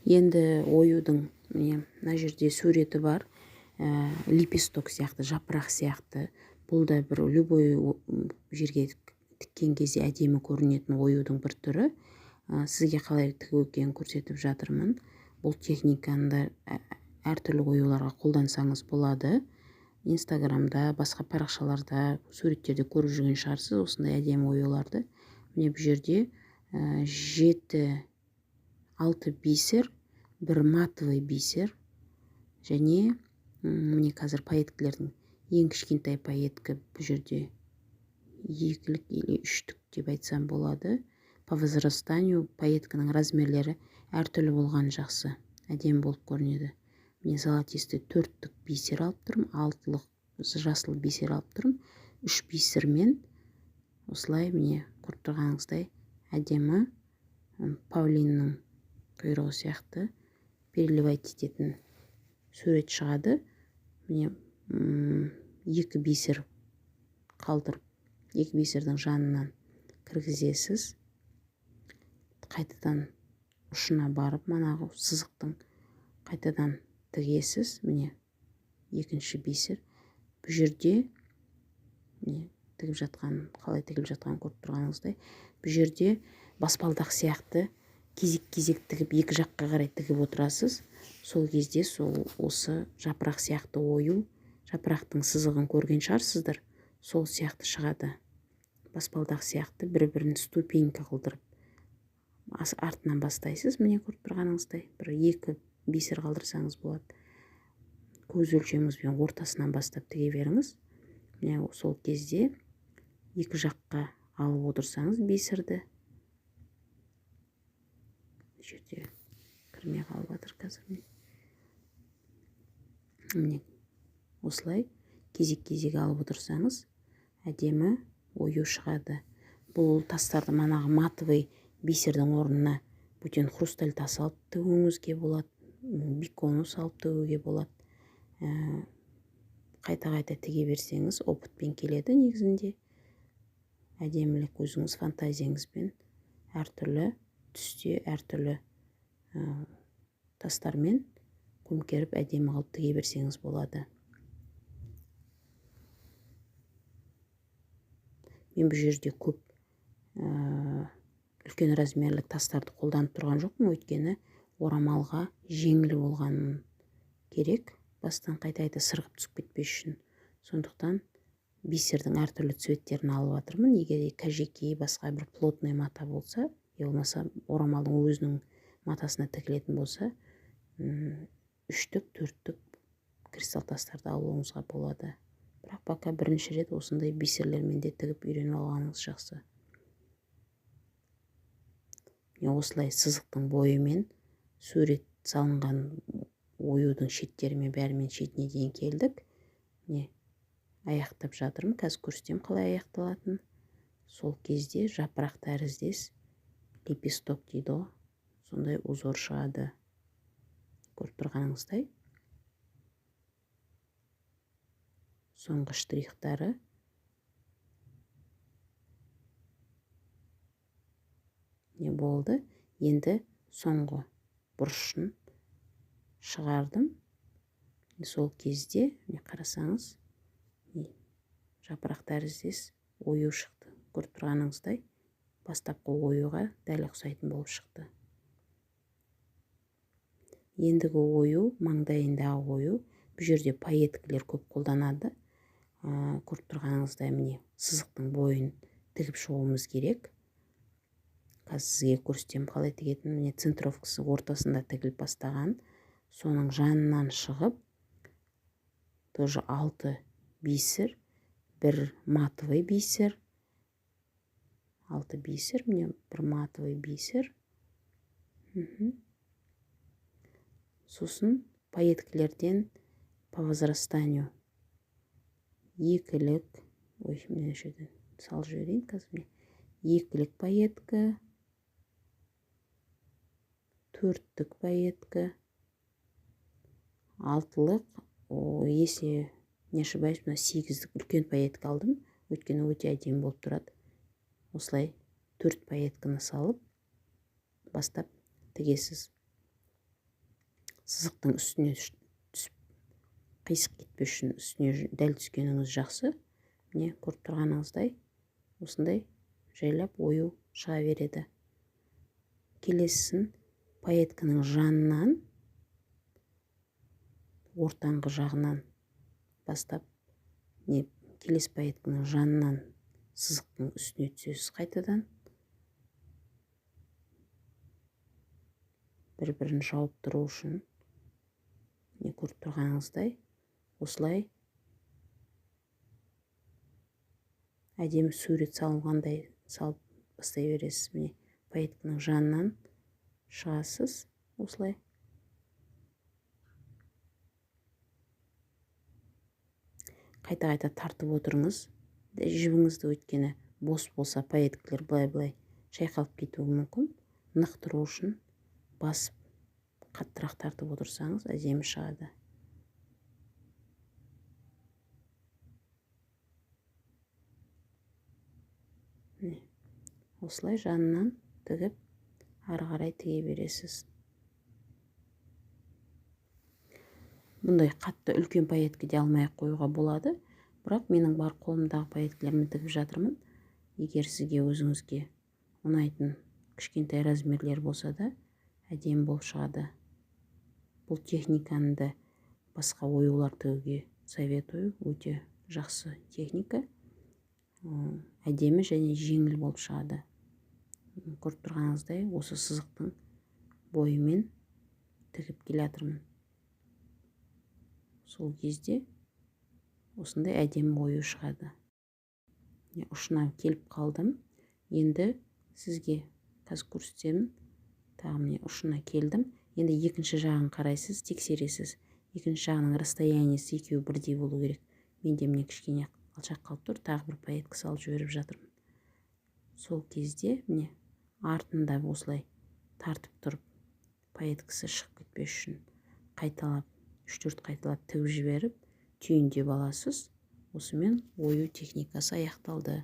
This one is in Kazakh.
Енді оюдың мына жерде суреті бар. Лепесток сияқты, жапырақ сияқты. Бұл да бір любой жерге тіккен кезде әдемі көрінетін оюдың бір түрі. Сізге қалай тігу екенін көрсетіп жатырмын. Бұл техниканы да әртүрлі оюларға қолдансаңыз болады. Инстаграмда, басқа парақшаларда, суреттерде көріп жүрген шығарсыз осындай әдемі оюларды. Міне бұл жерде 7-6 бисер, бір матовый бисер және міне қазір пайеткілердің ең кішкентай пайеткі бұл жерде 2-лік или 3-тік деп айтсам болады. По возрастанию пайеткінің размерлері әртүрлі болған жақсы, әдемі болып көрінеді. Міне золотистый 4-тік бисер алып тұрмын, 6-лық жасыл бисер алып тұрмын. 3 бисермен осылай міне көріп тұрғаныңыздай әдемі павлиннің құйрығы сияқты переливать ететін сурет шығады. Міне 2 бисер қалдырып, 2 бисердің жанынан кіргізесіз. Қайтадан ұшына барып, манағы сызықтың қайтадан тігесіз. Міне екінші бисер. Бұл жерде тігіп жатқан, қалай тігіп жатқан көріп тұрғаныңыздай. Бұл жерде баспалдақ сияқты кезек-кезек тігіп, екі жаққа қарай тігіп отырасыз. Сол кезде осы жапырақ сияқты ою, жапырақтың сызығын көрген шығарсыздар. Сол сияқты шығады. Баспалдақ сияқты бір-бірін ступенька қылдырып артынан бастайсыз. Міне көріп тұрғаныңыздай. Бір 2 бисер қалдырсаңыз болады. Көз өлшеміңізбен ортасынан бастап тіге беріңіз. Міне сол кезде екі жаққа алып отырсаңыз бисерді. Жерде кірмей қалып жатыр қазір. Міне осылай кезек-кезек алып отырсаңыз әдемі ою шығады. Бұл тастарды манағы матовый бисердің орнына бөтен хрусталь тас алып тігуіңізге болады, бикону салып тігуге болады. Қайта-қайта тіге берсеңіз опытпен келеді негізінде. Әдемілік өзіңіз фантазияңызбен әртүрлі түсте, әртүрлі тастармен көмкеріп әдемі қылып тіге берсеңіз болады. Мен бұл жерде көп үлкен размерлік тастарды қолданып тұрған жоқпын, өйткені орамалға жеңіл болғанын керек. Бастан қайта-қайта сырғып түсіп кетпес үшін. Сондықтан бисердің әртүрлі цветтерін алып жатырмын. Егер кәжекей басқа бір плотный мата болса, болмаса орамалдың өзінің матасына тігілетін болса, 3-тік, 4-тік кристалл тастарды алуыңызға болады. Бірақ пока бірінші рет осындай бисерлермен де тігіп үйреніп алғаныңыз жақсы. Осылай сызықтың бойымен сурет салынған оюдың шеттерімен бәрімен шетіне дейін келдік. Аяқтап жатырмын. Қазір көрсетем қалай аяқталатын. Сол кезде жапырақ тәріздес лепесток дейді, сондай узор шығады. Көріп тұрғаныңыздай. Соңғы штрихтары. Не болды? Енді соңғы бұрышын шығардым. Сол кезде қарасаңыз жапырақ тәріздес ою шықты. Көріп тұрғаныңыздай бастапқы оюға дәл ұқсайтын болып шықты. Ендігі ою, маңдайындағы ою. Бұл жерде пайеткілер көп қолданады. Көріп тұрғаныңыздай міне сызықтың бойын тігіп шығуымыз керек. Қазір сізге көрсетем қалай тігетін. Міне центровкасы ортасында тігіліп бастаған. Соның жанынан шығып, тоже 6 бисер, бір матовый бисер. 6 бисер, міне бір матовый бисер. Сосын пайеткілерден по возрастанию 2-лік, мен жерден салып жіберейін қазір. 2-лік пайеткі, 4-тік пайеткі, 6-лық, если не ошибаюсь, 8-лік үлкен пайеткі алдым, өйткені өте әдемі болып тұрады. Осылай 4 пайеткіні салып бастап тігесіз. сызықтың үстіне түсіп қисық кетпес үшін үстіне дәл түскеніңіз жақсы. Міне көріп тұрғаныңыздай осындай жайлап ою шыға береді. Келесісін пайетканың жанынан ортаңғы жағынан бастап келесі пайетканың жанынан сызықтың үстіне түсесіз. Қайтадан бір-бірін жауып тұру үшін көріп тұрғаныңыздай осылай әдемі сурет салғандай салып бастай бересіз. Міне пайетканың жанынан шығасыз. Осылай қайта-қайта тартып отырыңыз. Жібіңізді, өйткені бос болса пайеткалар былай-былай шайқалып кетуі мүмкін. Нық тұру үшін басып қаттырақ тартып отырсаңыз әдемі шығады. Осылай жанынан тігіп ары қарай тіге бересіз. Бұндай қатты үлкен пайеткі де алмай қоюға болады, бірақ менің бар қолымдағы пайеткілерімді тігіп жатырмын. Егер сізге өзіңізге ұнайтын кішкентай размерлер болса да әдемі болып шығады. Бұл техниканы да басқа оюлар тігуге советую. Өте жақсы техника. Әдемі және жеңіл болып шығады. Көріп тұрғаныңыздай осы сызықтың бойымен тігіп келе жатырмын. Сол кезде осындай әдемі ою шығады. Ұшынан келіп қалдым. Енді сізге қазір көрсетемін. Тағы міне ұшына келдім. Енді екінші жағын қарайсыз, тексересіз. Екінші жағының расстояниесі екеуі бірдей болу керек. Менде міне кішкене алшақ қалып тұр. Тағы бір пайетка салып жіберіп жатырмын. Сол кезде міне артында осылай тартып тұрып пайеткасы шығып кетпес үшін қайталап 3-4 қайталап тігіп жіберіп түйіндеп аласыз. Осымен ою техникасы аяқталды.